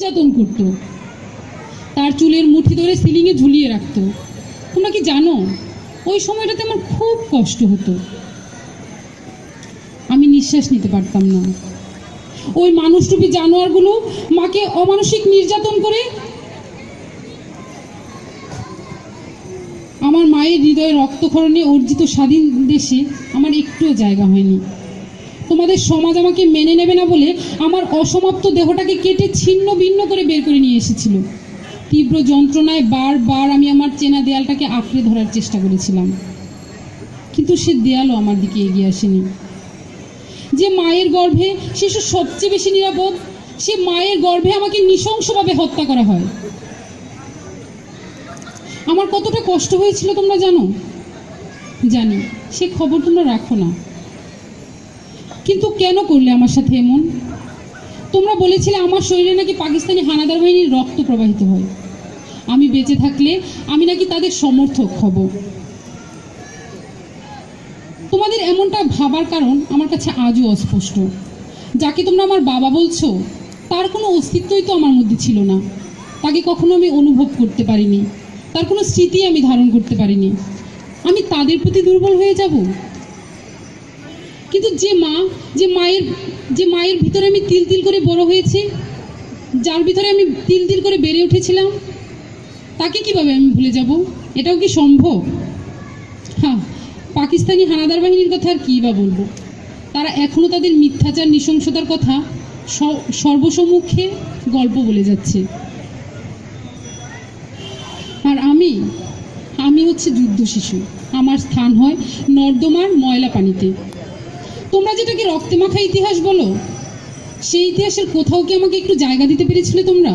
নির্যাতন করত, তার চুলের মুঠি ধরে সিলিংয়ে ঝুলিয়ে রাখতো। তোমরা কি জানো ওই সময়টাতে আমার খুব কষ্ট হতো, আমি নিঃশ্বাস নিতে পারতাম না। ওই মানুষরূপী জানোয়ারগুলো মাকে অমানসিক নির্যাতন করে আমার মায়ের হৃদয়ে রক্তক্ষরণে অর্জিত স্বাধীন দেশে আমার একটুও জায়গা হয়নি। তোমাদের সমাজ আমাকে মেনে নেবে না বলে আমার অসমাপ্ত দেহটাকে কেটে ছিন্ন ভিন্ন করে বের করে নিয়ে এসেছিল। তীব্র যন্ত্রণায় বারবার আমি আমার চেনা দেয়ালটাকে আঁকড়ে ধরার চেষ্টা করেছিলাম, কিন্তু সে দেয়ালও আমার দিকে এগিয়ে আসেনি। যে মায়ের গর্ভে শিশু সবচেয়ে বেশি নিরাপদ, সে মায়ের গর্ভে আমাকে নৃশংসভাবে হত্যা করা হয়। আমার কতটা কষ্ট হয়েছিল তোমরা জানো? জানি, সে খবর তোমরা রাখো না। কিন্তু কেন করলে আমার সাথে এমন? তোমরা বলেছিলে আমার শরীরে নাকি পাকিস্তানি হানাদার বাহিনীর রক্ত প্রবাহিত হয়, আমি বেঁচে থাকলে আমি নাকি তাদের সমর্থক হব। তোমাদের এমনটা ভাবার কারণ আমার কাছে আজও অস্পষ্ট। যাকে তোমরা আমার বাবা বলছো, তার কোনো অস্তিত্বই তো আমার মধ্যে ছিল না। তাকে কখনো আমি অনুভব করতে পারিনি, তার কোনো স্মৃতি আমি ধারণ করতে পারিনি। আমি তাদের প্রতি দুর্বল হয়ে যাব? কিন্তু যে মায়ের ভিতরে আমি তিল তিল করে বড় হয়েছি, যার ভিতরে আমি তিল তিল করে বেড়ে উঠেছিলাম, তাকে কিভাবে আমি ভুলে যাব? এটাও কি সম্ভব? হ্যাঁ, পাকিস্তানি হানাদার বাহিনীর কথা আর কী বা বলবো। তারা এখনও তাদের মিথ্যাচার নৃশংসতার কথা সর্বসম্মুখে গল্প বলে যাচ্ছে। আর আমি হচ্ছে যুদ্ধ শিশু। আমার স্থান হয় নর্দমার ময়লা পানিতে। তোমরা যেটাকে রক্তে মাখা ইতিহাস বলো, সেই ইতিহাসের কোথাও কি আমাকে একটু জায়গা দিতে পেরেছিলে তোমরা?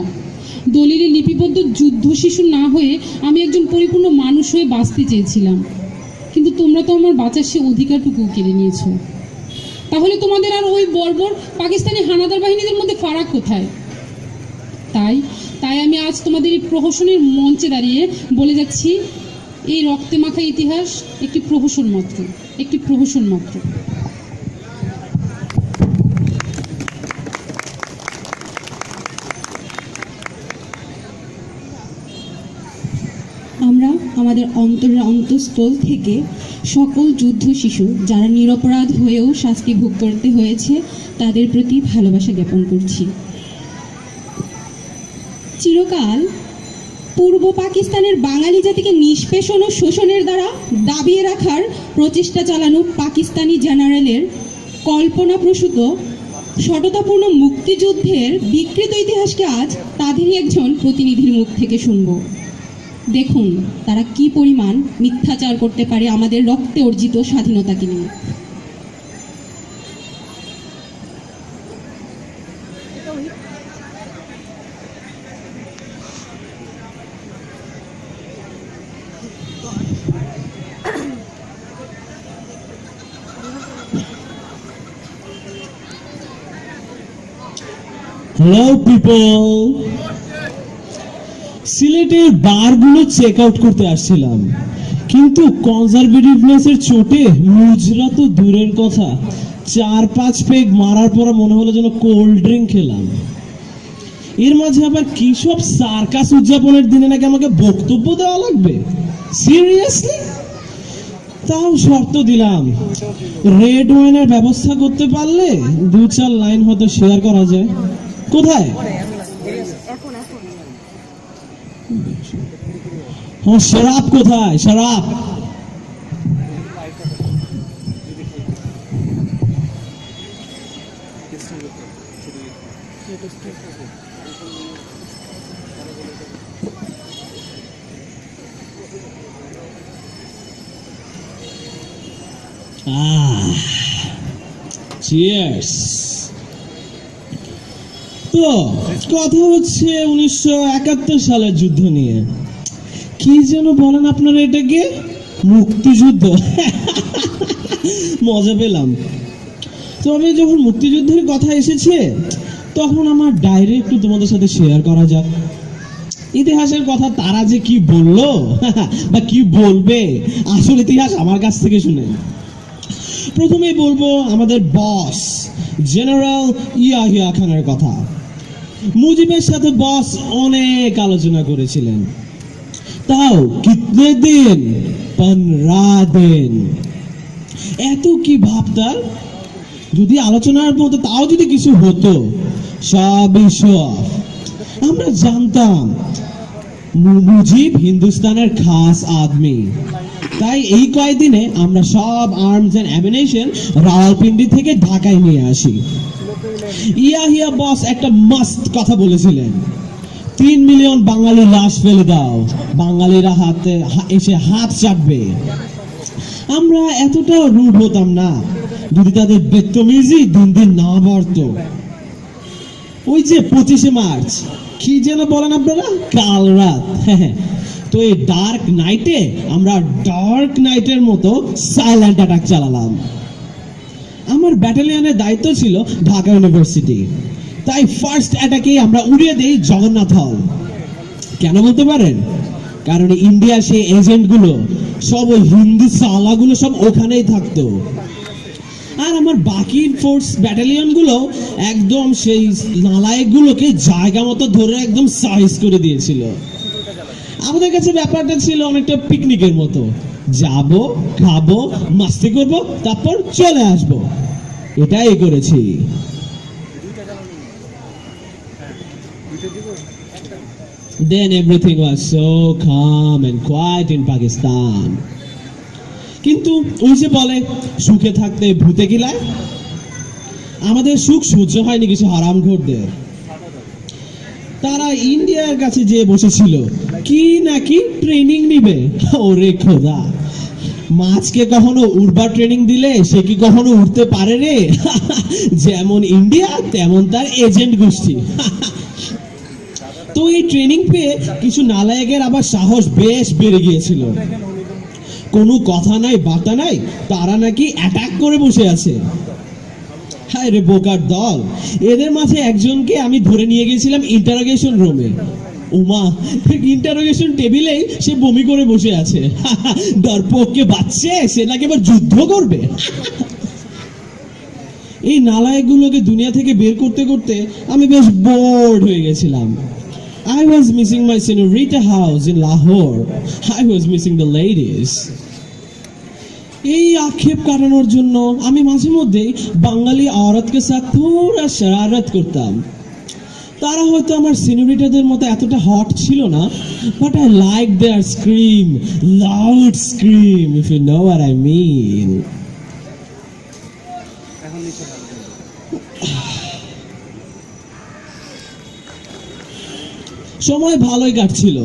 দলিলে লিপিবদ্ধ যুদ্ধ শিশু না হয়ে আমি একজন পরিপূর্ণ মানুষ হয়ে বাঁচতে চেয়েছিলাম, কিন্তু তোমরা তো আমার বাঁচার সে অধিকারটুকু কেড়ে নিয়েছো। তাহলে তোমাদের আর ওই বর্বর পাকিস্তানি হানাদার বাহিনীদের মধ্যে ফারাক কোথায়? তাই আমি আজ তোমাদের এই প্রহসনের মঞ্চে দাঁড়িয়ে বলে যাচ্ছি, এই রক্তে মাখা ইতিহাস একটি প্রহসন মাত্র, একটি প্রহসন মাত্র। আমরা আমাদের অন্তরের অন্তঃস্থল থেকে সকল যুদ্ধ শিশু যারা নিরপরাধ হয়েও শাস্তি ভোগ করতে হয়েছে তাদের প্রতি ভালোবাসা জ্ঞাপন করছি। চিরকাল পূর্ব পাকিস্তানের বাঙালি জাতিকে নিষ্পেষণ ও শোষণের দ্বারা দাবিয়ে রাখার প্রচেষ্টা চালানো পাকিস্তানি জেনারেলের কল্পনাপ্রসূত সততাপূর্ণ মুক্তিযুদ্ধের বিকৃত ইতিহাসকে আজ তাদেরই একজন প্রতিনিধির মুখ থেকে শুনব। দেখুন তারা কি পরিমাণ মিথ্যাচার করতে পারে আমাদের রক্তে অর্জিত স্বাধীনতাকে নিয়ে। Hello people, সিলেটের বারগুলো চেক আউট করতে আসছিলাম, কিন্তু কনজারভেটিভনেসের চোটে মুজরা তো দূরের কথা, 4-5 পেগ মারার পর মনে হলো যেন কোল্ড ড্রিঙ্ক খেলাম। এর মাঝে আবার কি সব সার্কাস উদযাপনের দিনে নাকি আমাকে বক্তব্য দেওয়া লাগবে? সিরিয়াসলি? তাও শর্ত দিলাম, রেড ওয়াইনের ব্যবস্থা করতে পারলে 2-4 লাইন হয়তো শেয়ার করা যায়। কোথায়? শরাব কোথায়? শরাব চিয়ার্স। তো কথা হচ্ছে 1971 সালের যুদ্ধ নিয়ে। কি যেন বলেন আপনারা এটাকে? মুক্তিযুদ্ধ। মজা পেলাম। তবে যখন মুক্তিযুদ্ধের কথা এসেছে তখন আমার ডায়েরি একটু তোমাদের সাথে শেয়ার করা যাক। ইতিহাসের কথা তারা যে কি বললো বা কি বলবে, আসল ইতিহাস আমার কাছ থেকে শুনে। প্রথমেই বলবো আমাদের বস জেনারেল ইয়াহিয়া খানের কথা। মুজিবের সাথে বস অনেক আলোচনা করেছিলেন, তাও কিতনে দিন, 15 দিন। এত কি ভাবতার, যদি আলোচনার মতো তাও যদি কিছু হতো, সবই সব। আমরা জানতাম মুজিব হিন্দুস্তানের খাস আদমি, তাই এই কয়েকদিনে আমরা সব আর্মস এন্ড অ্যামিনেশন রাওয়ালপিন্ডি থেকে ঢাকায় নিয়ে আসি। ইয়াহিয়া বস একটা মাস্ট কথা বলেছিলেন, 3 মিলিয়ন বাঙালি লাশ ফেলে দাও, বাঙালিরা এসে হাত চাটবে। আমরা এতটাও রূঢ় হতাম না যদি তাদের বেত্তমিজি দিন দিন না বাড়তো। ওই যে 25শে মার্চ, কি যেন বলেন আপনারা, কাল রাত, তো এই ডার্ক নাইটে আমরা ডার্ক নাইটের মতো সাইলেন্ট অ্যাটাক চালালাম। আমার ব্যাটালিয়নের দায়িত্ব ছিল ঢাকা ইউনিভার্সিটি, তাই ফার্স্ট অ্যাটাকে আমরা উড়িয়ে দেই জগন্নাথ হল। কেন বলতে পারেন? কারণ ইন্ডিয়ার সেই এজেন্টগুলো সব ওই হিন্দু সালাগুলো সব ওখানেই থাকতো, আর আমার বাকি ফোর্স ব্যাটালিয়ন গুলো একদম সেই নালায়ক গুলোকে জায়গা মতো ধরে একদম সাইজ করে দিয়েছিল। আমাদের কাছে ব্যাপারটা ছিল অনেকটা পিকনিকের মতো, যাব, খাবো, মাস্তি করব, তারপর চলে আসব। এটাই করেছি। Then everything was so calm and quiet in Pakistan. কিন্তু ওই যে বলে, সুখে থাকতে ভূতে কিলায়। আমাদের সুখ সহ্য হয়নি কিছু হারামখোরদের। তারা ইন্ডিয়ার কাছে যে বসেছিল কি নাকি ট্রেনিং নিবে। ওরে খোদা, মাছকে কখনো উড়বার ট্রেনিং দিলে সে কি কখনো উঠতে পারে রে? যেমন ইন্ডিয়া তেমন তার এজেন্ট গোষ্ঠী। তো এই ট্রেনিং পেয়ে কিছু নালায়কের আবার সাহস বেশ বেড়ে গিয়েছিল। কোনো কথা নাই, বার্তা নাই, তারা নাকি অ্যাটাক করে বসে আছে। হায় রে বোকার দল, এদের মাঝে একজনকে আমি ধরে নিয়ে গেছিলাম ইন্টারোগেশন রুমে। উমা, ইন্টারোগেশন টেবিলেই সে বমি করে বসে আছে। ডরপোককে বাচ্চে, সে নাকি এবার যুদ্ধ করবে। এই নালায়কগুলোকে দুনিয়া থেকে বের করতে করতে আমি বেশ বোর্ড হয়ে গেছিলাম। I was missing my senorita house in Lahore. I was missing the ladies. এই আক্ষেপ কাটানোর জন্য আমি মাঝে মধ্যে বাঙালি औरतকে সাথে থোড়া শরারত করতাম। তারা হয়তো আমার সিনিয়রিটাদের মতো এতটা হট ছিল না, but I like their scream, loud scream, if you know what I mean. সময় ভালোই কাটছিল,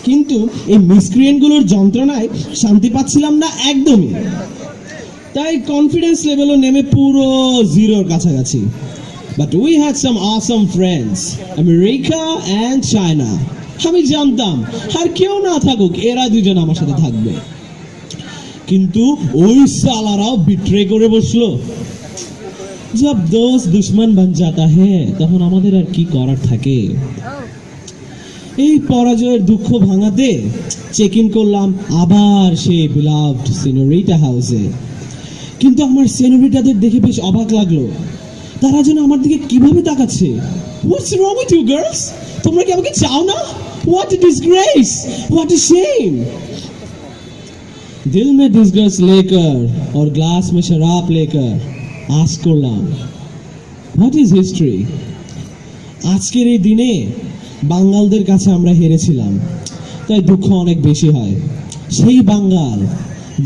কিন্তু এই মিসক্রিয়েন্টগুলোর যন্ত্রণায় শান্তি পাচ্ছিলাম না একদমই। তাই কনফিডেন্স লেভেলও নেমে পুরো জিরোর কাছাকাছি। But we had some awesome friends, America and China. আমি জানতাম আর কেউ না থাকুক, এরা দুজন আমার সাথে থাকবে। কিন্তু ওই সালারাও বিট্রে করে বসলো। জব দোস্ত দুশ্মন বান জাতা হ্যায়, তখন আমাদের আর কি করার থাকে। এই পরাজয়ের দুঃখ ভাঙাতে চেক ইন করলাম আবার সেই বিলাভড সিনোরিটা হাউসে। কিন্তু আমার সিনোরিটাদের দেখে বেশ অবাক লাগলো, তারা যেন আমার দিকে কিভাবে তাকাচ্ছে। হোয়াটস রং উইথ ইউ গার্লস? তোমরা কি আমাকে চাও না? What a disgrace, what a shame. দিল মে ডিসগ্রেস লেকার और গ্লাস মে শরাব লেকার আজ করলাম, হোয়াট ইজ হিস্ট্রি। আজকের এই দিনে বাঙালদের কাছে আমরা হেরেছিলাম, তাই দুঃখ অনেক বেশি হয়। সেই বাঙাল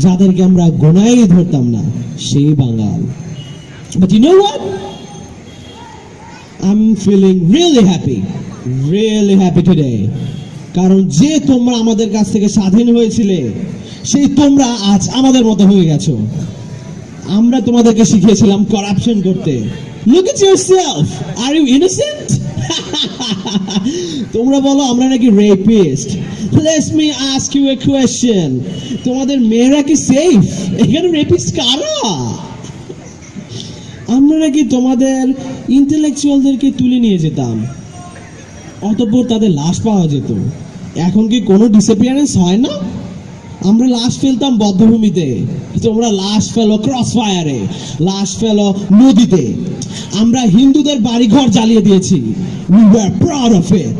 যাদেরকে আমরা গোনায় ধরতাম না, সেই বাঙাল। But you know what? I'm feeling really happy today. কারণ যে তোমরা আমাদের কাছ থেকে স্বাধীন হয়েছিলে, সেই তোমরা আজ আমাদের মতো হয়ে গেছো। আমরা তোমাদেরকে শিখিয়েছিলাম করাপশন করতে। Look at yourself. Are you innocent? তোমরা বলো আমরা নাকি rapist. Let me ask you a question. তোমাদের মেয়েরা কি সেফ? এখানে রেপিস্ট কারা? আমরা নাকি তোমাদের ইন্টেলেকচুয়ালদেরকে তুলে নিয়ে যেতাম, অতঃপর তাদের লাশ পাওয়া যেত। এখন কি কোনো ডিসঅ্যাপিয়ারেন্স হয় না? আমরা লাশ ফেলতাম বদ্ধভূমিতে, তোমরা লাশ ফেলো ক্রস ফায়ারে, লাশ ফেলো নদীতে। আমরা হিন্দুদের বাড়িঘর জ্বালিয়ে দিয়েছি, we were proud of it।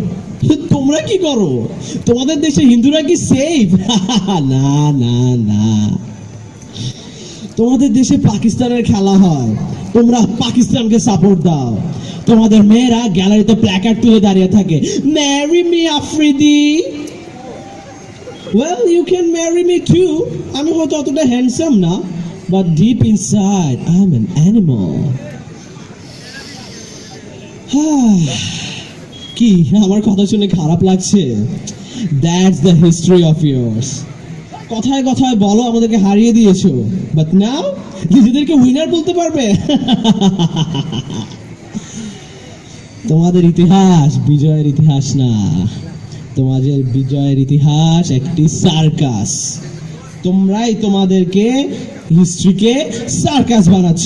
তোমরা কি করো? তোমাদের দেশে হিন্দুরা কি সেফ? না না না, তোমাদের দেশে পাকিস্তানের খেলা হয়, তোমরা পাকিস্তানকে সাপোর্ট দাও। তোমাদের মেয়েরা গ্যালারিতে প্ল্যাকার্ড তুলে দাঁড়িয়ে থাকে, marry me Afridi. Well, you can marry me too. আমি হয়তো অতটা হ্যান্ডসাম না, but deep inside I'm an animal। কি আমার কথা শুনে খারাপ লাগছে? That's the history of yours। কথায় কথায় বলো আমাদেরকে হারিয়ে দিয়েছো, বাট নাও নিজেদেরকে উইনার বলতে পারবে। তোমাদের ইতিহাস বিজয়ের ইতিহাস না, তোমাদের বিজয়ের ইতিহাস একটি সার্কাস। তোমরাই তোমাদেরকে হিস্ট্রিকে সার্কাস বানাচ্ছ।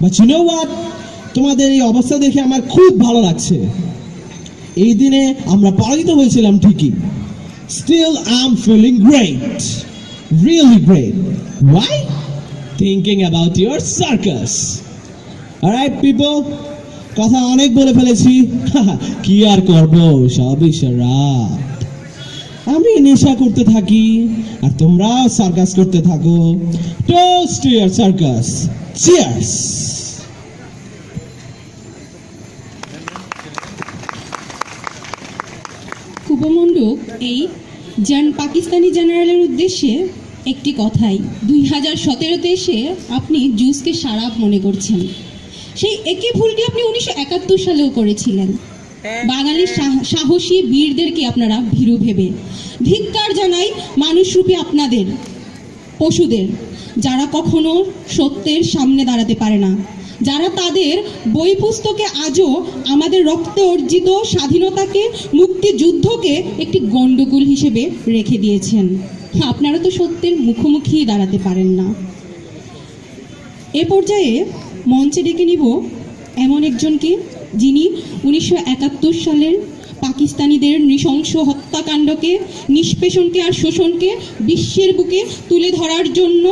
বাট ইউ নো হোয়াট, তোমাদের এই অবস্থা দেখে আমার খুব ভালো লাগছে। এই দিনে আমরা পরাজিত হয়েছিলাম ঠিকই, still I'm feeling great, really great। Why? Thinking about your circus। Alright people, কথা অনেক বলে ফেলেছি, কি আর করব, সবই শরাব। আমি নেশা করতে থাকি আর তোমরা সার্কাস করতে থাকো। Toast to your circus, cheers। কুপমণ্ডপ এই পাকিস্তানি জেনারেলের উদ্দেশ্যে একটি কথাই, 2017-তে এসে আপনি জুসকে শারাব মনে করছেন। সেই একই ভুলটি আপনি 1971 সালেও করেছিলেন। বাঙালি সাহসী বীরদেরকে আপনারা ভীরু ভেবে ধিক্কার জানাই মানুষরূপী আপনাদের পশুদের, যারা কখনো সত্যের সামনে দাঁড়াতে পারে না, যারা তাদের বই পুস্তকে আজও আমাদের রক্তে অর্জিত স্বাধীনতাকে, মুক্তিযুদ্ধকে একটি গণ্ডগোল হিসেবে রেখে দিয়েছেন। আপনারা তো সত্যের মুখোমুখি দাঁড়াতে পারেন না। এ পর্যায়ে মঞ্চে ডেকে নিব এমন একজনকে, যিনি 1971 সালের পাকিস্তানিদের নৃশংস হত্যাকাণ্ডকে, নিষ্পেষণকে আর শোষণকে বিশ্বের বুকে তুলে ধরার জন্য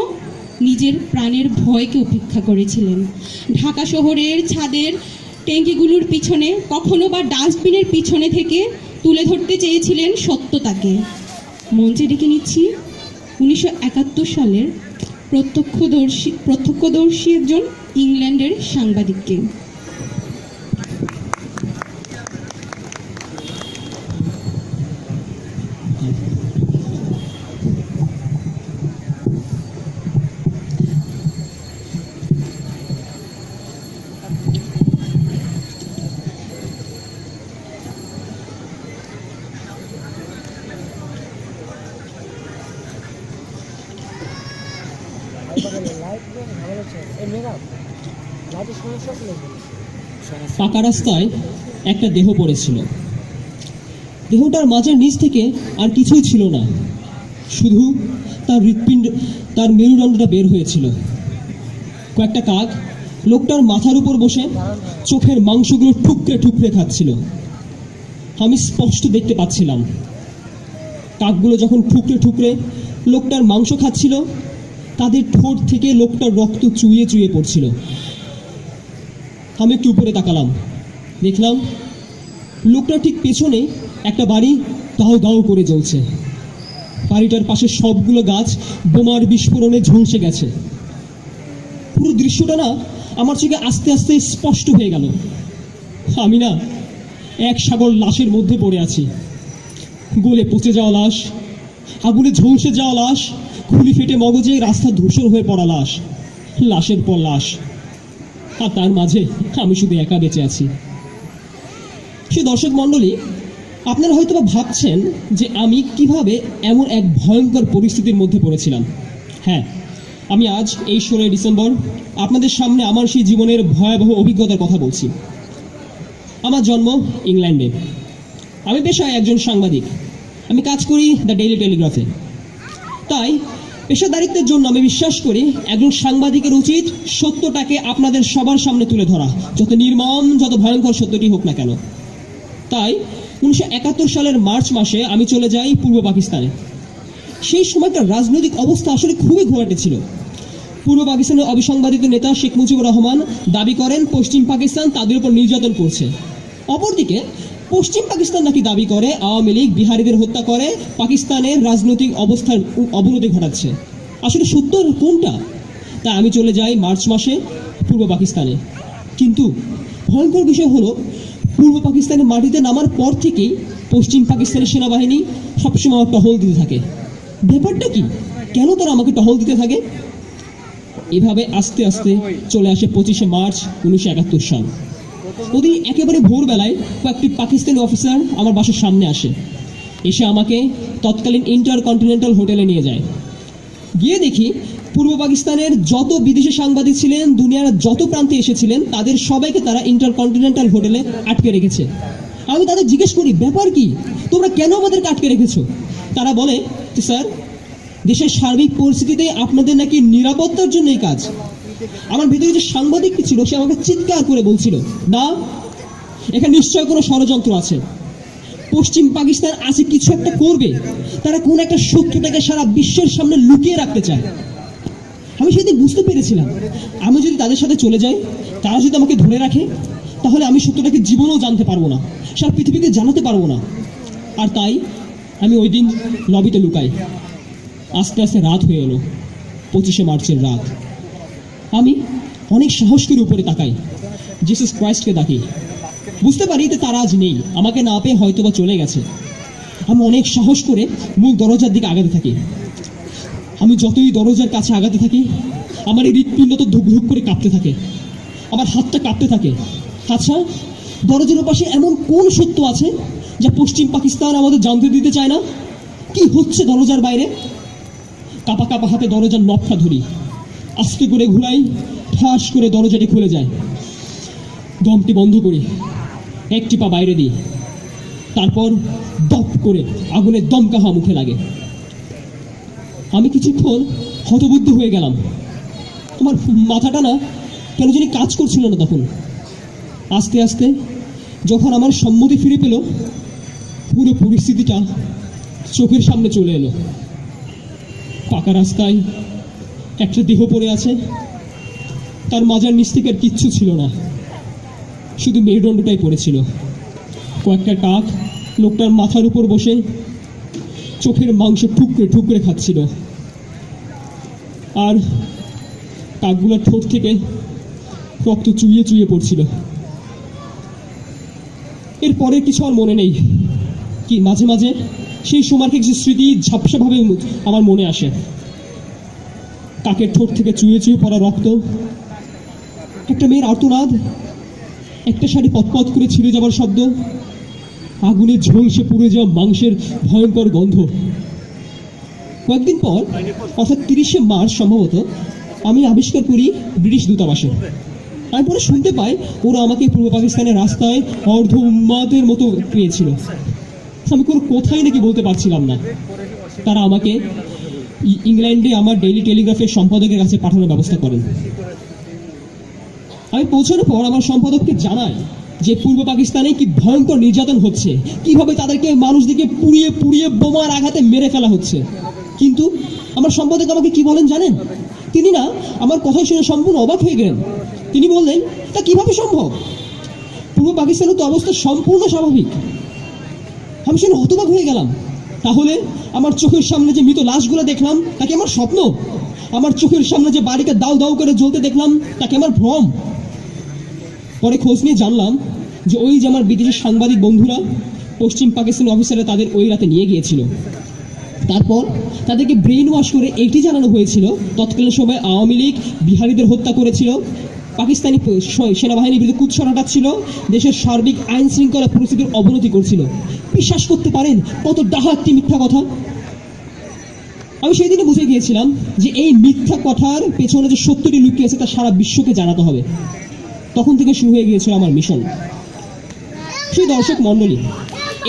নিজের প্রাণের ভয়কে উপেক্ষা করেছিলেন। ঢাকা শহরের ছাদের ট্যাঙ্কিগুলোর পিছনে, কখনো বা ডাস্টবিনের পিছনে থেকে তুলে ধরতে চেয়েছিলেন সত্যতাকে। মঞ্চে ডেকে নিচ্ছি 1971 সালের প্রত্যক্ষদর্শী একজন ইংল্যান্ডের সাংবাদিককে। পাকা রাস্তায় একটা দেহ পড়েছিল। দেহটার মাঝের নিচ থেকে আর কিছুই ছিল না, শুধু তার হৃৎপিণ্ড, তার মেরুদণ্ডটা বের হয়েছিল। কয়েকটা কাক লোকটার মাথার উপর বসে চোখের মাংসগুলো ঠুকরে ঠুকরে খাচ্ছিল। আমি স্পষ্ট দেখতে পাচ্ছিলাম কাকগুলো যখন ঠুকরে ঠুকরে লোকটার মাংস খাচ্ছিল, তাদের ঠোঁট থেকে লোকটার রক্ত চুইয়ে চুইয়ে পড়ছিল। আমি একটু উপরে তাকালাম, দেখলাম লোকটার ঠিক পেছনে একটা বাড়ি দাও দাও করে জ্বলছে। বাড়িটার পাশে সবগুলো গাছ বোমার বিস্ফোরণে ঝলসে গেছে। পুরো দৃশ্যটা না আমার চোখে আস্তে আস্তে স্পষ্ট হয়ে গেল। আমি না এক সাগর লাশের মধ্যে পড়ে আছি। গলে পচে যাওয়া লাশ, আগুনে ঝলসে যাওয়া লাশ, খুলি ফেটে মগজে রাস্তা ধূসর হয়ে পড়া লাশ, লাশের পর লাশ, আর তার মাঝে আমি শুধু একা বেঁচে আছি। সে দর্শক মণ্ডলী, আপনারা হয়তো বা ভাবছেন যে আমি কিভাবে এমন এক ভয়ঙ্কর পরিস্থিতির মধ্যে পড়েছিলাম। হ্যাঁ, আমি আজ এই 16 ডিসেম্বর আপনাদের সামনে আমার সেই জীবনের ভয়াবহ অভিজ্ঞতার কথা বলছি। আমার জন্ম ইংল্যান্ডে। আমি পেশায় একজন সাংবাদিক। আমি কাজ করি দ্য ডেইলি টেলিগ্রাফে। তাই পেশাদারিত্বের জন্য আমি বিশ্বাস করি একজন সাংবাদিকের উচিত সত্যটাকে আপনাদের সবার সামনে তুলে ধরা, যত নির্মম, যত ভয়ঙ্কর সত্যটি হোক না কেন। তাই 1971 সালের মার্চ মাসে আমি চলে যাই পূর্ব পাকিস্তানে। সেই সময়কার রাজনৈতিক অবস্থা আসলে খুবই ঘোলাটে ছিল। পূর্ব পাকিস্তানের অবিসংবাদিত নেতা শেখ মুজিবুর রহমান দাবি করেন পশ্চিম পাকিস্তান তাদের উপর নির্যাতন করছে। অপরদিকে পশ্চিম পাকিস্তান নাকি দাবি করে আওয়ামী লীগ বিহারিদের হত্যা করে পাকিস্তানের রাজনৈতিক অবস্থার অবনতি ঘটাচ্ছে। আসলে সত্য কোনটা? তা আমি চলে যাই মার্চ মাসে পূর্ব পাকিস্তানে। কিন্তু ভয়ঙ্কর বিষয় হলো, পূর্ব পাকিস্তানের মাটিতে নামার পর থেকেই পশ্চিম পাকিস্তানের সেনাবাহিনী সবসময় আমার টহল দিতে থাকে। ব্যাপারটা কি? কেন তারা আমাকে টহল দিতে থাকে? এভাবে আস্তে আস্তে চলে আসে 25শে মার্চ 1971 সাল। ওদিন একেবারে ভোরবেলায় কয়েকটি পাকিস্তানি অফিসার আমার বাসার সামনে আসে, এসে আমাকে তৎকালীন ইন্টারকন্টিনেন্টাল হোটেলে নিয়ে যায়। গিয়ে দেখি পূর্ব পাকিস্তানের যত বিদেশি সাংবাদিক ছিলেন, দুনিয়ার যত প্রান্তে এসেছিলেন, তাদের সবাইকে তারা ইন্টারকন্টিনেন্টাল হোটেলে আটকে রেখেছে। আমি তাদের জিজ্ঞেস করি, ব্যাপার কি, তোমরা কেন আমাদেরকে আটকে রেখেছো? তারা বলে যে স্যার, দেশের সার্বিক পরিস্থিতিতে আপনাদের নাকি নিরাপত্তার জন্য এই কাজ। আমার ভিতরে যে সাংবাদিকটি ছিল সে আমাকে চিৎকার করে বলছিল, না, এখানে নিশ্চয় কোনো ষড়যন্ত্র আছে। পশ্চিম পাকিস্তান আছে কিছু একটা করবে, তারা কোন একটা শত্রুটাকে সারা বিশ্বের সামনে লুকিয়ে রাখতে চায়। আমি সেদিন বুঝতে পেরেছিলাম, আমি যদি তাদের সাথে চলে যাই, তারা যদি আমাকে ধরে রাখে, তাহলে আমি সত্যটাকে জীবনেও জানতে পারবো না, সারা পৃথিবীকে জানাতে পারবো না। আর তাই আমি ওই দিন লবিতে লুকাই। আস্তে আস্তে রাত হয়ে এলো, 25শে মার্চের রাত। আমি অনেক সাহস করে উপরে তাকাই, জিসাস ক্রাইস্টকে ডাকি। বুঝতে পারি যে তারা আজ নেই, আমাকে না পেয়ে হয়তো বা চলে গেছে। আমি অনেক সাহস করে মূল দরজার দিকে আগাতে থাকি। আমি যতই দরজার কাছে আগাতে থাকি, আমার এই হৃৎপিণ্ড তো ধুক ধুক করে কাঁপতে থাকে, আমার হাতটা কাঁপতে থাকে। আচ্ছা, দরজার পাশে এমন কোন সত্য আছে যা পশ্চিম পাকিস্তান আমাদের জানতে দিতে চায় না? কি হচ্ছে দরজার বাইরে? কাপা কাপা হাতে দরজার নবটা ধরি, আস্তে করে ঘুরাই, ঠাস করে দরজাটি খুলে যায়। দমটি বন্ধ করি, একটি পা বাইরে দিই, তারপর দপ করে আগুনের দমকা হওয়া মুখে লাগে। আমি কিছুক্ষণ হতবুদ্ধ হয়ে গেলাম। আমার মাথাটা না কেন জানি কাজ করছিল না তখন। আস্তে আস্তে যখন আমার সম্মতি ফিরে পেল, পুরো পরিস্থিতিটা চোখের সামনে চলে এলো। পাকা রাস্তায় একটা দেহ পড়ে আছে, তার মাজার নিচ থেকে আর কিচ্ছু ছিল না, শুধু মেরুদণ্ডটাই পড়েছিল। কয়েকটা কাক লোকটার মাথার উপর বসে চোখের মাংস ঠুকরে ঠুকরে খাচ্ছিল, আর কাকগুলোর ঠোঁট থেকে রক্ত চুইয়ে চুইয়ে পড়ছিল। এরপরে কিছু আর মনে নেই। কি মাঝে মাঝে সেই সময়কে কিছু স্মৃতি ঝাপসাভাবে আমার মনে আসে। কাকের ঠোঁট থেকে চুইয়ে চুইয়ে পড়া রক্ত, একটা মেয়ের আর্তনাদ, একটা শাড়ি পতপত করে ছিঁড়ে যাবার শব্দ, আগুনের ঝলসে পুড়ে যাওয়া মাংসের ভয়ঙ্কর গন্ধ। কয়েকদিন পর, অর্থাৎ 30শে মার্চ সম্ভবত, আমি আবিষ্কার করি ব্রিটিশ দূতাবাসে। আমি পরে শুনতে পাই ওরা আমাকে পূর্ব পাকিস্তানের রাস্তায় অর্ধ উন্মাদের মতো পেয়েছিল। আমি কোনো কথাই নাকি বলতে পারছিলাম না। তারা আমাকে ইংল্যান্ডে আমার ডেইলি টেলিগ্রাফের সম্পাদকের কাছে পাঠানোর ব্যবস্থা করেন। আমি পৌঁছানোর পর আমার সম্পাদককে জানাই যে পূর্ব পাকিস্তানে কি ভয়ঙ্কর নির্যাতন হচ্ছে, কিভাবে তাদেরকে মানুষদেরকে পুড়িয়ে পুড়িয়ে বোমার আঘাতে মেরে ফেলা হচ্ছে। কিন্তু আমার সম্পাদক আমাকে কি বলেন জানেন? তিনি না আমার কথা শুনে সম্পূর্ণ অবাক হয়ে গেলেন। তিনি বললেন, তা কিভাবে সম্ভব? পূর্ব পাকিস্তানের তো অবস্থা সম্পূর্ণ স্বাভাবিক। আমি শুনে হতবাক হয়ে গেলাম। তাহলে আমার চোখের সামনে যে মৃত লাশগুলো দেখলাম তাকে আমার স্বপ্ন, আমার চোখের সামনে যে বাড়িতে দাউ দাউ করে জ্বলতে দেখলাম তাকে আমার ভ্রম। পরে খোঁজ নিয়ে জানলাম যে ওই যে আমার বিদেশি সাংবাদিক বন্ধুরা পশ্চিম পাকিস্তানি অফিসাররা তাদের ওই রাতে নিয়ে গিয়েছিল। তারপর তাদেরকে ব্রেন ওয়াশ করে এটি জানানো হয়েছিল তৎকালীন সময় আওয়ামী লীগ বিহারিদের হত্যা করেছিল, পাকিস্তানি সেনাবাহিনীর বিরুদ্ধে কুৎসা ছিল, দেশের সার্বিক আইন শৃঙ্খলা পরিস্থিতির অবনতি করছিল। বিশ্বাস করতে পারেন কত ডাহা একটি মিথ্যা কথা? আমি সেই দিনে বুঝে গিয়েছিলাম যে এই মিথ্যা কথার পেছনে যে সত্যটি লুকিয়ে আছে তা সারা বিশ্বকে জানাতে হবে। তখন থেকে শুরু হয়ে গিয়েছিল আমার মিশন। সেই দর্শক মণ্ডলী,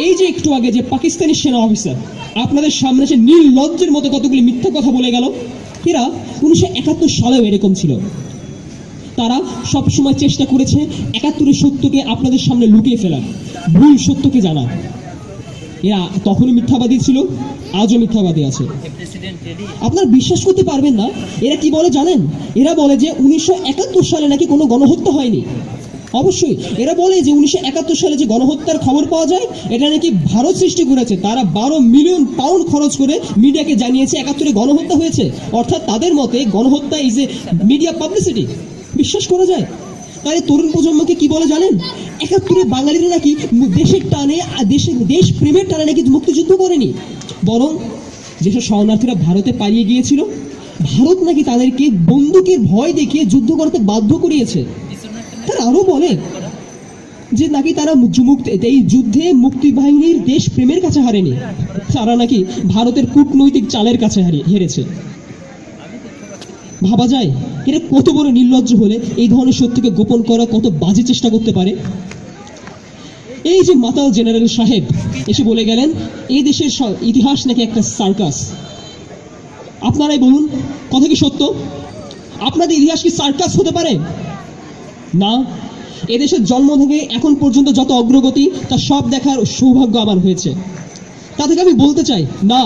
এই যে একটু আগে যে পাকিস্তানি সেনা অফিসার আপনাদের সামনে সে নির্লজ্জের মতো কতগুলি মিথ্যা কথা বলে গেল, এরা 1971 সালেও এরকম ছিল। তারা সবসময় চেষ্টা করেছে 71-এর সত্যকে আপনাদের সামনে লুকিয়ে ফেলার, ভুল সত্যকে জানা। এরা তখনও মিথ্যাবাদী ছিল, আজও মিথ্যাবাদী আছে। আপনারা বিশ্বাস করতে পারবেন না, এরা কি বলে জানেন? এরা বলে যে 1971 সালে নাকি কোনো গণহত্যা হয়নি। অবশ্যই এরা বলে যে 1971 সালে যে গণহত্যার খবর পাওয়া যায় এটা নাকি ভারত সৃষ্টি করেছে। তারা 12 মিলিয়ন পাউন্ড খরচ করে মিডিয়াকে জানিয়েছে 71-এ গণহত্যা হয়েছে। অর্থাৎ তাদের মতে গণহত্যা ইজ এ মিডিয়া পাবলিসিটি। বিশ্বাস করা যায়? তাই তরুণ প্রজন্মকে কি বলে জানেন? 71-এ বাঙালিরা নাকি দেশের টানে, দেশ প্রেমের টানে নাকি মুক্তিযুদ্ধ করেনি, বরং যেসব শরণার্থীরা ভারতে পালিয়ে গিয়েছিল, ভারত নাকি তাদেরকে বন্দুকের ভয় দেখিয়ে যুদ্ধ করতে বাধ্য করিয়েছে। তারা আরো বলে যে নাকি তারা এই যুদ্ধে মুক্তি বাহিনীর দেশ প্রেমের কাছে হারেনি, তারা নাকি ভারতের কূটনৈতিক চালের কাছে হেরেছে। ভাবা যায় এরা কত বড় নির্লজ্জ হলে এই ধরনের সত্যকে গোপন করা কত বাজে চেষ্টা করতে পারে। এই যে মাতাল জেনারেল সাহেব এসে বলে গেলেন এই দেশের ইতিহাস নাকি একটা সার্কাস। আপনারাই বলুন, কথা কি সত্য? আপনাদের ইতিহাস কি সার্কাস হতে পারে? না, এদেশের জন্ম থেকে এখন পর্যন্ত যত অগ্রগতি তা সব দেখার সৌভাগ্য আমার হয়েছে। তা থেকে আমি বলতে চাই, না,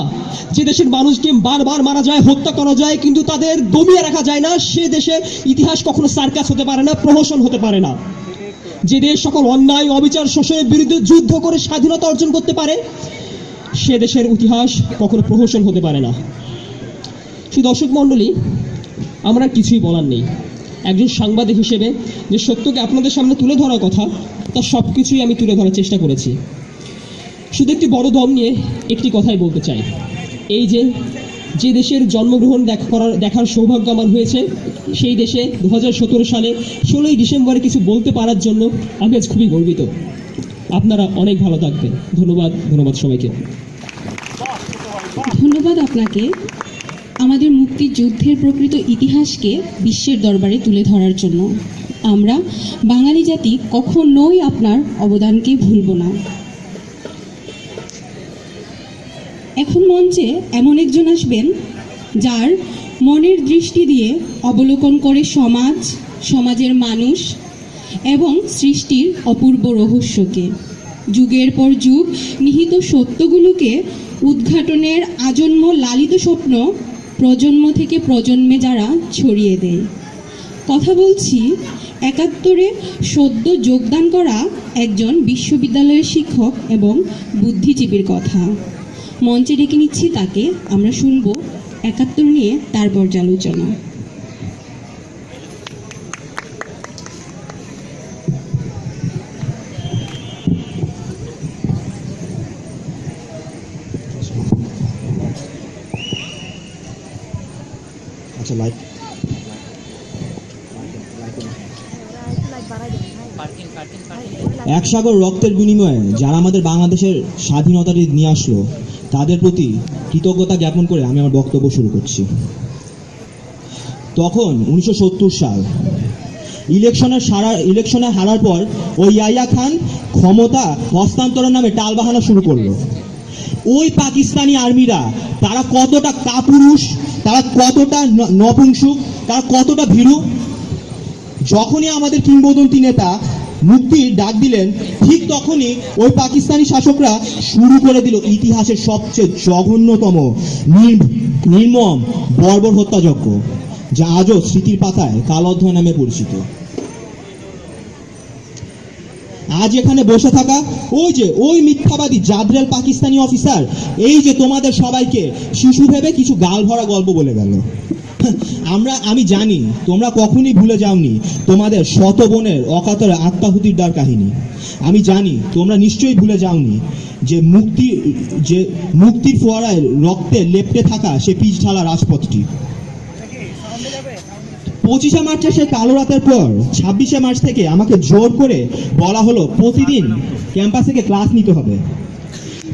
যে দেশের মানুষকে বারবার মারা যায়, হত্যা করা যায়, কিন্তু তাদের দমিয়ে রাখা যায় না, সে দেশের ইতিহাস কখনো সার্কাস হতে পারে না, প্রহসন হতে পারে না। যে দেশ সকল অন্যায়, অবিচার, শোষণের বিরুদ্ধে যুদ্ধ করে স্বাধীনতা অর্জন করতে পারে, সে দেশের ইতিহাস কখনো প্রহসন হতে পারে না। শুধু দর্শক মণ্ডলী, আমার আর কিছুই বলার নেই। একজন সাংবাদিক হিসেবে যে সত্যকে আপনাদের সামনে তুলে ধরার কথা, তা সব কিছুই আমি তুলে ধরার চেষ্টা করেছি। শুধু একটি বড় দম নিয়ে একটি কথাই বলতে চাই, এই যে দেশের জন্মগ্রহণ দেখার সৌভাগ্য আমার হয়েছে, সেই দেশে 2017 সালে 16ই ডিসেম্বরে কিছু বলতে পারার জন্য আমি আজ খুবই গর্বিত। আপনারা অনেক ভালো থাকবেন। ধন্যবাদ সবাইকে। ধন্যবাদ আপনাকে আমাদের মুক্তিযুদ্ধের প্রকৃত ইতিহাসকে বিশ্বের দরবারে তুলে ধরার জন্য। আমরা বাঙালি জাতি কখনোই আপনার অবদানকে ভুলব না। এখন মঞ্চে এমন একজন আসবেন যার মনের দৃষ্টি দিয়ে অবলোকন করে সমাজের মানুষ এবং সৃষ্টির অপূর্ব রহস্যকে, যুগের পর যুগ নিহিত সত্যগুলোকে উদ্ঘাটনের আজন্ম লালিত স্বপ্ন প্রজন্ম থেকে প্রজন্মে যারা ছড়িয়ে দেয়। কথা বলছি 71-এ সদ্য যোগদান করা একজন বিশ্ববিদ্যালয়ের শিক্ষক এবং বুদ্ধিজীবীর কথা। মঞ্চে ডেকে নিচ্ছি তাকে। আমরা শুনব 71 নিয়ে তার পর্যালোচনা। আচ্ছা, লাইট এক সাগর রক্তের বিনিময়ে যারা আমাদের বাংলাদেশের স্বাধীনতাটি নিয়ে আসলো তাদের প্রতি কৃতজ্ঞতা জ্ঞাপন করে আমি আমার বক্তব্য শুরু করছি। তখন 1970 সাল ইলেকশনে হারার পর ওই ইয়াহিয়া খান ক্ষমতা হস্তান্তরের নামে টালবাহানা শুরু করলো। ওই পাকিস্তানি আর্মিরা তারা কতটা কাপুরুষ, তারা কতটা নপুংসক, তারা কতটা ভীরু। যখনই আমাদের কিংবদন্তি নেতা মুক্তির ডাক দিলেন, ঠিক তখনই ওই পাকিস্তানি শাসকরা শুরু করে দিল ইতিহাসের সবচেয়ে জঘন্যতম নির্মম বর্বর হত্যাযজ্ঞ, যা আজও স্মৃতির পাতায় কাল অধ্যায় নামে পরিচিত। আজ এখানে বসে থাকা ওই মিথ্যাবাদী জাদরেল পাকিস্তানি অফিসার এই যে তোমাদের সবাইকে শিশু ভেবে কিছু গাল ভরা গল্প বলে গেল। আমি জানি তোমরা কখনই ভুলে যাওনি তোমাদের শত বোনের অকাতরে আত্মাহুতির দ্বার কাহিনী। আমি জানি তোমরা নিশ্চয়ই ভুলে যাওনি যে মুক্তির ফোয়ারায় রক্তে লেপ্টে থাকা সে পিচ ঢালা রাজপথটি। 25শে মার্চে সে কালো রাতের পর 26শে মার্চ থেকে আমাকে জোর করে বলা হলো প্রতিদিন ক্যাম্পাস থেকে ক্লাস নিতে হবে।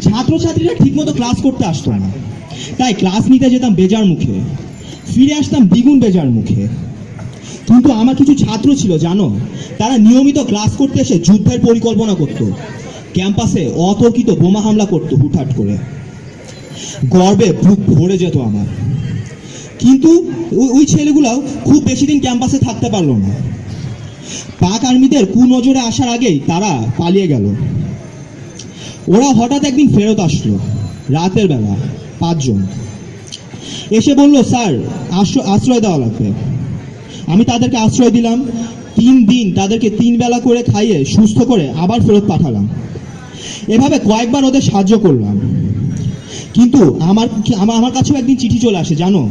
ছাত্রছাত্রীরা ঠিকমতো ক্লাস করতে আসতো না, তাই ক্লাস নিতে যেতাম বেজার মুখে, ফিরে আসতাম দ্বিগুণ বেজার মুখে। কিন্তু আমার কিছু ছাত্র ছিল জানো, তারা নিয়মিত ক্লাস করতে এসে যুদ্ধের পরিকল্পনা করত, ক্যাম্পাসে অতর্কিত বোমা হামলা করতো হুটহাট করে। গর্বে বুক ভরে যেত আমার। কিন্তু ওই ছেলেগুলাও খুব বেশি দিন ক্যাম্পাসে থাকতে পারলো না। পাক আর্মিদের কুনজরে আসার আগেই তারা পালিয়ে গেল। ওরা হঠাৎ একদিন ফেরত আসলো রাতের বেলা 5 জন এসে বলল, স্যার আশ্রয় দেওয়া লাগবে। আমি তাদেরকে আশ্রয় দিলাম। 3 দিন তাদেরকে 3 বেলা করে খাইয়ে সুস্থ করে আবার ফেরত পাঠালাম। এভাবে কয়েকবার ওদের সাহায্য করলাম। কিন্তু আমার কাছেও একদিন চিঠি চলে আসে, জানো।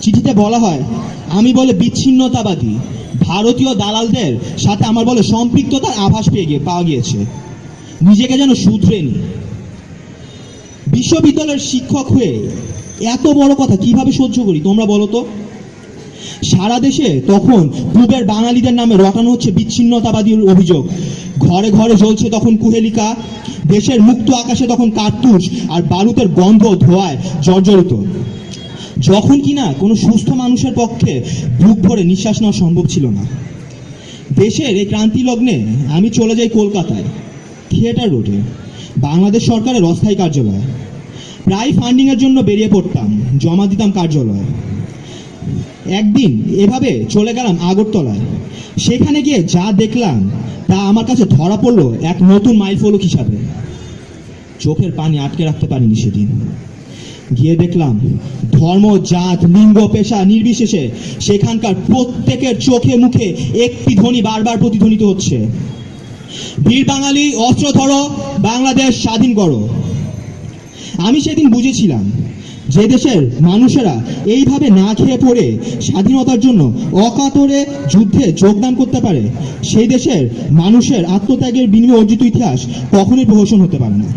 চিঠিতে বলা হয়, আমি বলে বিচ্ছিন্নতাবাদী ভারতীয় দালালদের সাথে আমার বলে সম্পৃক্ততার আভাস পাওয়া গিয়েছে। নিজেকে যেন শুধরে নি। বিশ্ববিদ্যালয়ের শিক্ষক হয়ে এত বড় কথা কিভাবে সহ্য করি তোমরা বলো তো। সারা দেশে তখন পূবের বাঙালিদের নামে রটানো হচ্ছে বিচ্ছিন্নতাবাদীর অভিযোগ। ঘরে ঘরে জ্বলছে তখন কুহেলিকা। দেশের মুক্ত আকাশে তখন কার্তুজ আর বারুদের গন্ধ ধোঁয়ায় জর্জরিত। যখন কিনা কোনো সুস্থ মানুষের পক্ষে বুক ভরে নিঃশ্বাস নেওয়া সম্ভব ছিল না। দেশের এই ক্রান্তি লগ্নে আমি চলে যাই কলকাতায়, থিয়েটার রোডে বাংলাদেশ সরকারের অস্থায়ী কার্যালয়। প্রায় ফান্ডিংয়ের জন্য বেরিয়ে পড়তাম, জমা দিতাম কার্যালয়ে। একদিন এভাবে চলে গেলাম আগরতলায়। সেখানে গিয়ে যা দেখলাম তা আমার কাছে ধরা পড়লো এক নতুন মাইলফলক হিসাবে। চোখের পানি আটকে রাখতে পারিনি সেদিন। গিয়ে দেখলাম ধর্ম, জাত, লিঙ্গ, পেশা নির্বিশেষে সেখানকার প্রত্যেকের চোখে মুখে একটি ধ্বনি বারবার প্রতিধ্বনিত হচ্ছে, বীর বাঙালি অস্ত্র ধরো, বাংলাদেশ স্বাধীন করো। আমি সেদিন বুঝেছিলাম যে দেশের মানুষেরা এইভাবে না খেয়ে পড়ে স্বাধীনতার জন্য অকাতরে যুদ্ধে যোগদান করতে পারে, সেই দেশের মানুষের আত্মত্যাগের বিনিময়ে অর্জিত ইতিহাস কখনোই প্রহসন হতে পারে না।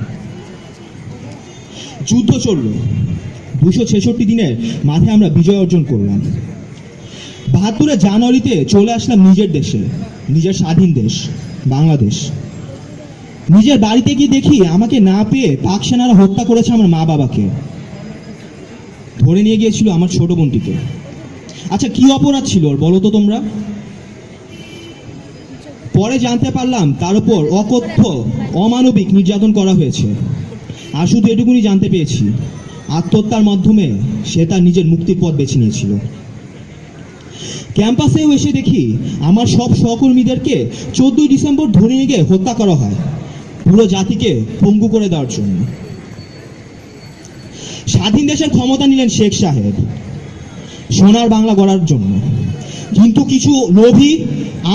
যুদ্ধ চলল 266 দিনের মাঝে আমরা বিজয় অর্জন করলাম। 72 জানুয়ারিতে চলে আসলাম নিজের দেশে, নিজের স্বাধীন দেশ বাংলাদেশ। নিজের বাড়িতে গিয়ে দেখি আমাকে না পেয়ে পাক সেনারা হত্যা করেছে আমার মা বাবাকে, ধরে নিয়ে গিয়েছিল আমার ছোট বোনটিকে। আচ্ছা, কি অপরাধ ছিল ওর বলো তো তোমরা? পরে জানতে পারলাম তার উপর অকথ্য অমানবিক নির্যাতন করা হয়েছে। আর শুধু এটুকুনি জানতে পেরেছি, আত্মহত্যার মাধ্যমে সে তার নিজের মুক্তির পথ বেছে নিয়েছিল। ক্যাম্পাসেও এসে দেখি আমার সব সহকর্মীদেরকে 14 ডিসেম্বর ধরে নিয়ে গিয়ে হত্যা করা হয়, পুরো জাতিকে পঙ্গু করে দেওয়ার জন্য। স্বাধীন দেশের ক্ষমতা নিলেন শেখ সাহেব সোনার বাংলা গড়ার জন্য, কিন্তু কিছু লোভী,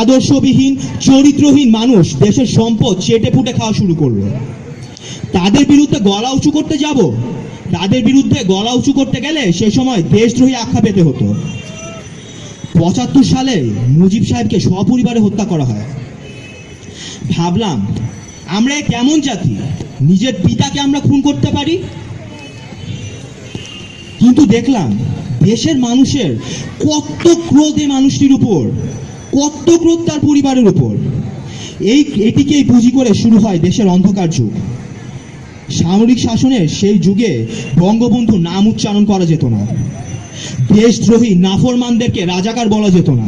আদর্শবিহীন, চরিত্রহীন মানুষ দেশের সম্পদ চেটে পুটে খাওয়া শুরু করলো। তাদের বিরুদ্ধে গলা উঁচু করতে যাব, তাদের বিরুদ্ধে গলা উঁচু করতে গেলে সে সময় দেশদ্রোহী আখ্যা পেতে হতো। 75 সালে মুজিব সাহেবকে সপরিবারে হত্যা করা হয়। ভাবলাম আমরা কেমন জাতি, নিজের পিতাকে আমরা খুন করতে পারি। কিন্তু দেখলাম দেশের মানুষের কত ক্রোধ এই মানুষটির উপর, কত ক্রোধ তার পরিবারের উপর। এটিকেই পুঁজি করে শুরু হয় দেশের অন্ধকার যুগ। সামরিক শাসনের সেই যুগে বঙ্গবন্ধু নাম উচ্চারণ করা যেত না, দেশদ্রোহী নাফরমানদেরকে রাজাকার বলা যেত না।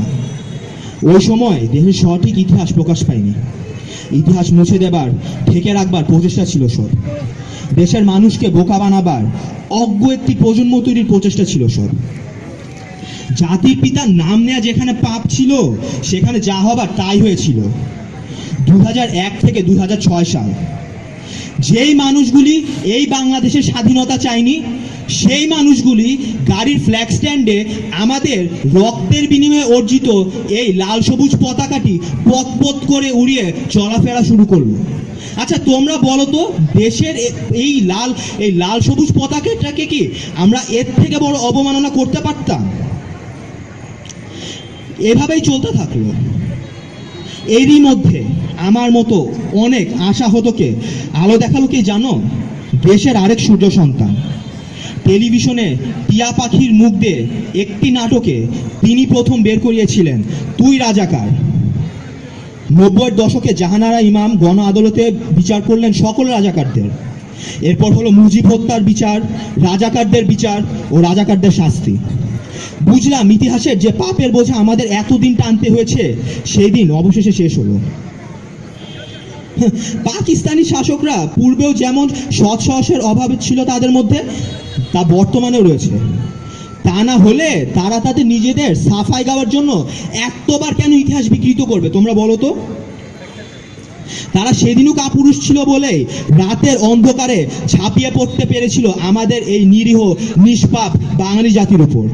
ওই সময় দেশের সঠিক ইতিহাস প্রকাশ পায়নি। ইতিহাস মুছে দেবার, ঢেকে রাখবার প্রচেষ্টা ছিল সব। দেশের মানুষকে বোকা বানাবার অজ্ঞ একটি প্রজন্ম তৈরির প্রচেষ্টা ছিল সব। জাতির পিতার নাম নেওয়া যেখানে পাপ ছিল, সেখানে যা হবার তাই হয়েছিল। 2001 থেকে 2006 সাল যেই মানুষগুলি এই বাংলাদেশের স্বাধীনতা চায়নি, সেই মানুষগুলি গাড়ির ফ্ল্যাগ স্ট্যান্ডে আমাদের রক্তের বিনিময়ে অর্জিত এই লাল সবুজ পতাকাটি পথ পথ করে উড়িয়ে চলাফেরা শুরু করলো। আচ্ছা, তোমরা বলো তো, দেশের এই লাল সবুজ পতাকাটাকে কি আমরা এর থেকে বড় অবমাননা করতে পারতাম? এভাবেই চলতে থাকলো। এরই মধ্যে আমার মতো অনেক আশাহতকে আলো দেখালো কে জানো? দেশের আরেক সূর্য সন্তান। টেলিভিশনে টিয়া পাখির মুখ দিয়ে একটি নাটকে তিনি প্রথম বের করিয়েছিলেন, তুই রাজাকার। 90-এর দশকে জাহানারা ইমাম গণ আদালতে বিচার করলেন সকল রাজাকারদের। এরপর হলো মুজিব হত্যার বিচার, রাজাকারদের বিচার ও রাজাকারদের শাস্তি। বুঝলাম ইতিহাসের যে পাপের বোঝা আমাদের এতদিন টানতে হয়েছে, সেই দিন অবশেষে শেষ হলো। পাকিস্তানি শাসকরা পূর্বেও যেমন সৎ সাহসের অভাব ছিল তাদের মধ্যে, তা বর্তমানেও রয়েছে। তা না হলে তারা তাদের নিজেদের সাফাই গাওয়ার জন্য এতবার কেন ইতিহাস বিকৃত করবে তোমরা বলো তো? তারা সেদিনও কাপুরুষ ছিল বলে রাতের অন্ধকারে ঝাঁপিয়ে পড়তে পেরেছিল আমাদের এই নিরীহ নিষ্পাপ বাঙালি জাতির উপর।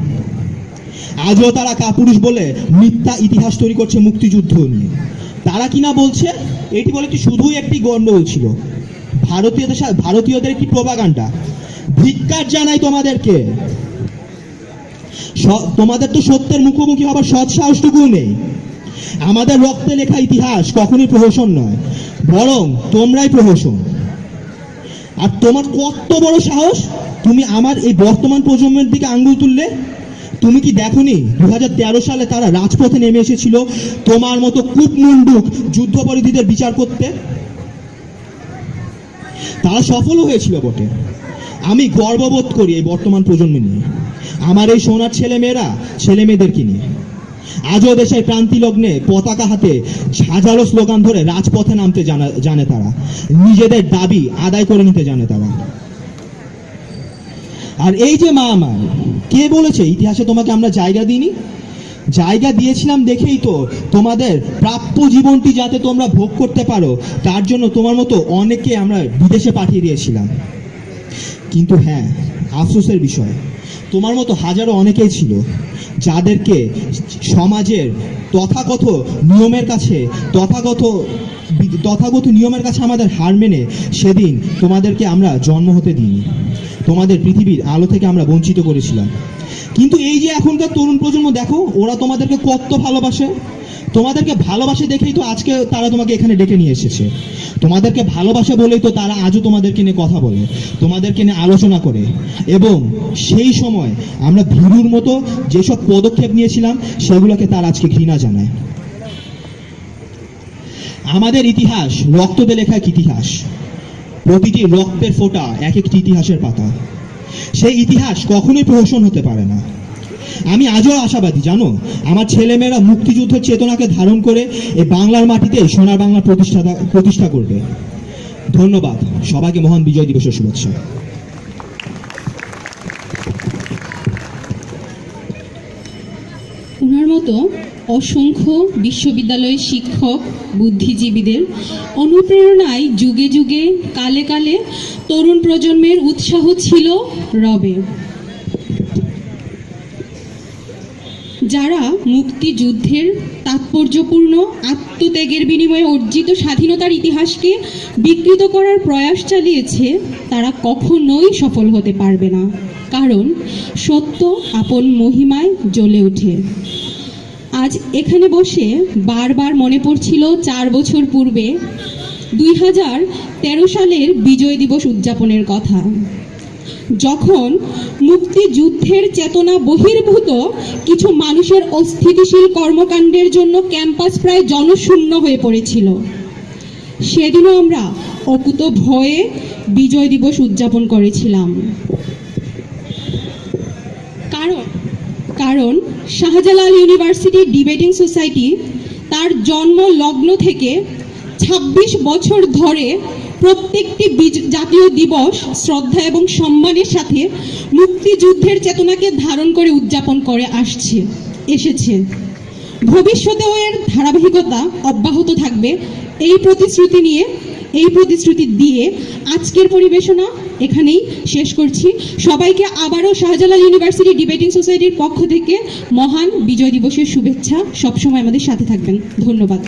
আজও তারা কাপুরুষ বলে মিথ্যা ইতিহাস তৈরি করছে মুক্তিযুদ্ধ নিয়ে। তারা কিনা বলছে এটি বলে কি শুধুই একটি গন্ডগোল ছিল, ভারতীয়দের একটি প্রোপাগান্ডা। ধিক্কার জানাই তোমাদেরকে, তোমাদের তো সত্যের মুখোমুখি হবার সৎ সাহসটুকু নেই। আমাদের রক্তে লেখা ইতিহাস কখনোই প্রহসন নয়, বরং তোমরাই প্রহসন। আর তোমার কত বড় সাহস, তুমি আমার এই বর্তমান প্রজন্মের দিকে আঙ্গুল তুললে? তুমি কি দেখোনি 2013 সালে তারা রাজপথে নেমে এসেছিল তোমার মতো কূপমণ্ডুক যুদ্ধাপরাধীদের বিচার করতে? তারা সফলও হয়েছিল বটে। আমি গর্ববোধ করি এই বর্তমান প্রজন্ম নিয়ে, আমার এই সোনার ছেলে মেয়েদেরকে নিয়ে। আজও দেশের ক্রান্তি লগ্নে পতাকা হাতে হাজারো স্লোগান ধরে রাজপথে নামতে জানে তারা, নিজেদের দাবি আদায় করে নিতে জানে তারা। আর এই যে মা আমার, কে বলেছে ইতিহাসে তোমাকে আমরা জায়গা দিইনি? জায়গা দিয়েছিলাম দেখেই তো তোমাদের প্রাপ্য জীবনটি যাতে তোমরা ভোগ করতে পারো তার জন্য তোমার মতো অনেকে আমরা বিদেশে পাঠিয়ে দিয়েছিলাম। কিন্তু হ্যাঁ, আফসোসের বিষয়, তোমার মতো হাজারো অনেকেই ছিল যাদেরকে সমাজের তথাগত নিয়মের কাছে আমাদের হার মেনে সেদিন তোমাদেরকে আমরা জন্ম হতে দিইনি, তোমাদের পৃথিবীর আলো থেকে আমরা বঞ্চিত করেছিলাম। কিন্তু এই যে এখনকার তরুণ প্রজন্ম, দেখো ওরা তোমাদেরকে কত ভালোবাসে। তোমাদেরকে ভালোবাসে দেখেই তো আজকে তারা তোমাকে এখানে ডেকে নিয়ে এসেছে। তোমাদেরকে ভালোবাসে বলেই তো তারা আজও তোমাদেরকে নিয়ে কথা বলে, তোমাদেরকে নিয়ে আলোচনা করে। এবং সেই সময় আমরা ভীরুর মতো যেসব পদক্ষেপ নিয়েছিলাম সেগুলোকে তারা আজকে ঘৃণা জানায়। আমাদের ইতিহাস রক্ত দিয়ে লেখা এক ইতিহাস, প্রতিটি রক্তের ফোঁটা এক একটি ইতিহাসের পাতা। সেই ইতিহাস কখনোই প্রহসন হতে পারে না। আমি আজও আশাবাদী, জানো, আমার ছেলেমেয়েরা মুক্তিযুদ্ধের চেতনাকে ধারণ করে এই বাংলার মাটিতে সোনার বাংলা প্রতিষ্ঠা করবে। ধন্যবাদ সবাইকে, মহান বিজয় দিবসের শুভেচ্ছা। ওনার মতো অসংখ্য বিশ্ববিদ্যালয়ের শিক্ষক বুদ্ধিজীবীদের অনুপ্রেরণায় যুগে যুগে কালে কালে তরুণ প্রজন্মের উৎসাহ ছিল রবে। যারা মুক্তিযুদ্ধের তাৎপর্যপূর্ণ আত্মত্যাগের বিনিময়ে অর্জিত স্বাধীনতার ইতিহাসকে বিকৃত করার প্রয়াস চালিয়েছে, তারা কখনোই সফল হতে পারবে না, কারণ সত্য আপন মহিমায় জ্বলে ওঠে। আজ এখানে বসে বারবার মনে পড়ছিল 4 বছর পূর্বে 2013 সালের বিজয় দিবস উদযাপনের কথা, যখন মুক্তিযুদ্ধের চেতনা বহির্ভূত কিছু মানুষের অস্থিতিশীল কর্মকাণ্ডের জন্য ক্যাম্পাস প্রায় জনশূন্য হয়ে পড়েছিল। সেদিনও আমরা অকুত ভয়ে বিজয় দিবস উদযাপন করেছিলাম, কারণ শাহজালাল ইউনিভার্সিটি ডিবেটিং সোসাইটি তার জন্ম লগ্ন থেকে 26 বছর ধরে প্রত্যেকটি জাতীয় দিবস শ্রদ্ধা এবং সম্মানের সাথে মুক্তিযুদ্ধের চেতনাকে ধারণ করে উদযাপন করে এসেছে। ভবিষ্যতেও এর ধারাবাহিকতা অব্যাহত থাকবে। এই প্রতিশ্রুতি দিয়ে আজকের পরিবেশনা এখানেই শেষ করছি। সবাইকে আবারও শাহজালাল ইউনিভার্সিটি ডিবেটিং সোসাইটির পক্ষ থেকে মহান বিজয় দিবসের শুভেচ্ছা। সবসময় আমাদের সাথে থাকবেন। ধন্যবাদ।